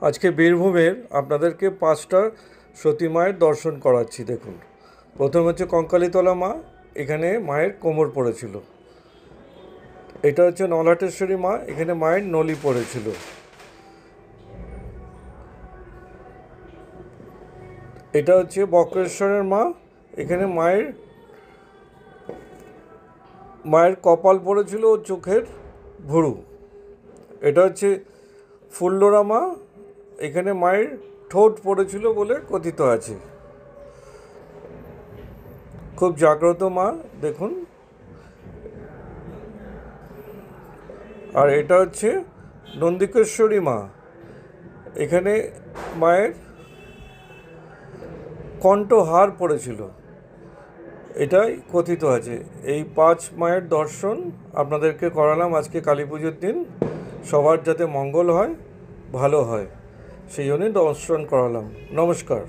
আজকে বীরভূমের আপনাদেরকে 5টা সতী মায়ের দর্শন করাচ্ছি। দেখুন, প্রথম হচ্ছে কঙ্কালীতলা মা। এখানে মায়ের কোমর পড়েছিল। এটা হচ্ছে নলহাটেশ্বরী মা। এখানে মায়ের নলি পড়েছিল। এটা হচ্ছে বক্রেশ্বরের মা। এখানে মায়ের মায়ের কপাল পড়েছিল ও চোখের ভুরু। এটা হচ্ছে ফুল্লরা মা। এখানে মায়ের ঠোঁট পড়েছিল বলে কথিত আছে। খুব জাগ্রত মা, দেখুন। আর এটা হচ্ছে নন্দিকেশ্বরী মা। এখানে মায়ের কণ্ঠহার পড়েছিল, এটাই কথিত আছে। এই 5 মায়ের দর্শন আপনাদেরকে করালাম আজকে কালী পুজোর দিন। সবার যাতে মঙ্গল হয়, ভালো হয়, সেই জন্যই দর্শন করালাম। নমস্কার।